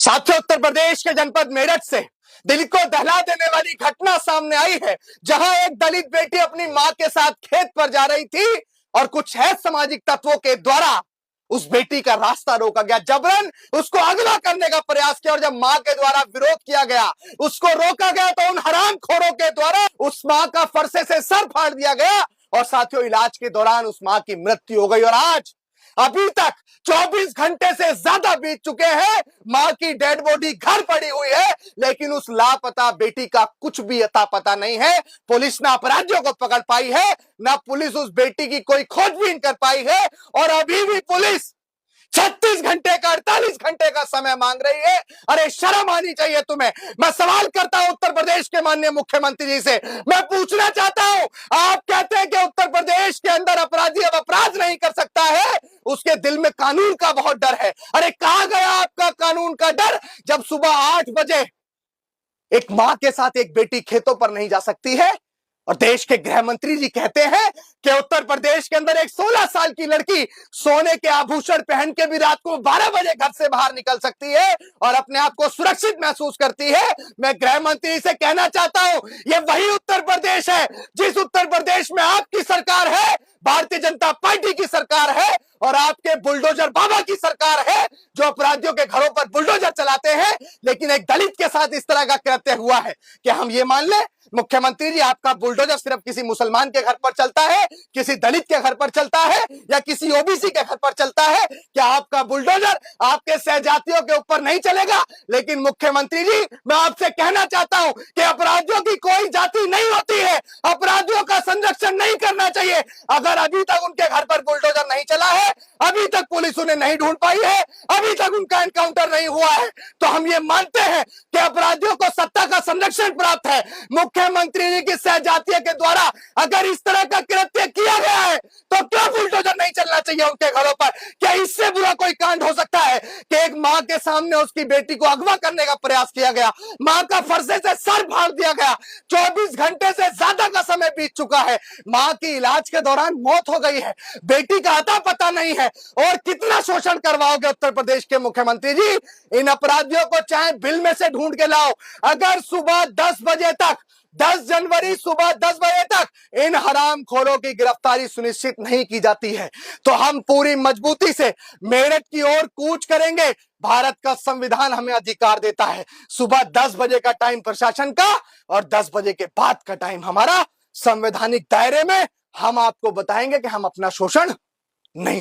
साथियों, उत्तर प्रदेश के जनपद मेरठ से दिल को दहला देने वाली घटना सामने आई है, जहां एक दलित बेटी अपनी मां के साथ खेत पर जा रही थी और कुछ है सामाजिक तत्वों के द्वारा उस बेटी का रास्ता रोका गया, जबरन उसको अगवा करने का प्रयास किया। और जब मां के द्वारा विरोध किया गया, उसको रोका गया, तो उन हरामखोरों के द्वारा उस मां का फरसे से सर फाड़ दिया गया। और साथियों, इलाज के दौरान उस मां की मृत्यु हो गई। और आज अभी तक 24 घंटे से ज्यादा बीत चुके हैं, मां की डेड बॉडी घर पड़ी हुई है, लेकिन उस लापता बेटी का कुछ भी अता पता नहीं है। पुलिस ना अपराधियों को पकड़ पाई है, ना पुलिस उस बेटी की कोई खोजबीन कर पाई है। और अभी भी पुलिस 36 घंटे का 48 घंटे का समय मांग रही है। अरे शर्म आनी चाहिए तुम्हें। मैं सवाल करता हूं उत्तर प्रदेश के माननीय मुख्यमंत्री जी से, मैं पूछना चाहता हूं, आप कहते हैं कि उत्तर प्रदेश के अंदर अपराधी अब अपराध नहीं कर सकता है, उसके दिल में कानून का बहुत डर है। अरे कहां गया आपका कानून का डर, जब सुबह 8 बजे एक मां के साथ एक बेटी खेतों पर नहीं जा सकती है। और देश के गृह मंत्री जी कहते हैं कि उत्तर प्रदेश के अंदर एक 16 साल की लड़की सोने के आभूषण पहन के भी रात को 12 बजे घर से बाहर निकल सकती है और अपने आप को सुरक्षित महसूस करती है। मैं गृह मंत्री से कहना चाहता हूं, ये वही उत्तर प्रदेश है जिस उत्तर प्रदेश में आपकी सरकार है, भारतीय जनता पार्टी की सरकार है और आपके बुलडोजर बाबा की सरकार है, जो अपराधियों के घरों पर बुलडोजर चलाते हैं। लेकिन एक दलित के साथ इस तरह का कृत्य हुआ है कि हम ये मान ले, मुख्यमंत्री जी, आपका बुलडोजर सिर्फ किसी मुसलमान के घर पर चलता है, किसी दलित के घर पर चलता है या किसी ओबीसी के घर पर चलता है? क्या आपका बुलडोजर आपके सहजातियों के ऊपर नहीं चलेगा? लेकिन मुख्यमंत्री जी, मैं आपसे कहना चाहता हूं कि अपराधियों की कोई जाति नहीं होती है, अपराधियों का संरक्षण नहीं करना चाहिए। अगर अभी तक उनके घर पर बुलडोजर नहीं चला है, अभी तक पुलिस उन्हें नहीं ढूंढ पाई है, अभी तक उनका एनकाउंटर नहीं हुआ है, तो हम ये मानते हैं कि अपराधियों को सत्ता का संरक्षण प्राप्त है। मुख्यमंत्री जी की सहजातीय के द्वारा अगर इस तरह का कृत्य किया गया है, तो क्यों बुलडोजर नहीं चलना चाहिए उनके घरों पर? क्या इससे बुरा कोई कांड हो सकता है कि एक मां के सामने उसकी बेटी को अगवा करने का प्रयास किया गया, मां का फरसे से सर फाड़ दिया गया, 24 घंटे से ज्यादा का समय बीत चुका है, मां की इलाज के दौरान मौत हो गई है, बेटी का अता पता नहीं है, और कितना शोषण करवाओगे उत्तर प्रदेश के मुख्यमंत्री जी? इन अपराधियों को चाहे बिल में से ढूंढ के लाओ। अगर सुबह 10 बजे तक, 10 जनवरी सुबह 10 बजे तक इन हरामखोरों की गिरफ्तारी सुनिश्चित नहीं की जाती है, तो हम पूरी मजबूती से मेरठ की ओर कूच करेंगे। भारत का संविधान हमें अधिकार देता है, सुबह 10 बजे का टाइम प्रशासन का और 10 बजे के बाद का टाइम हमारा। संवैधानिक दायरे में हम आपको बताएंगे कि हम अपना शोषण नहीं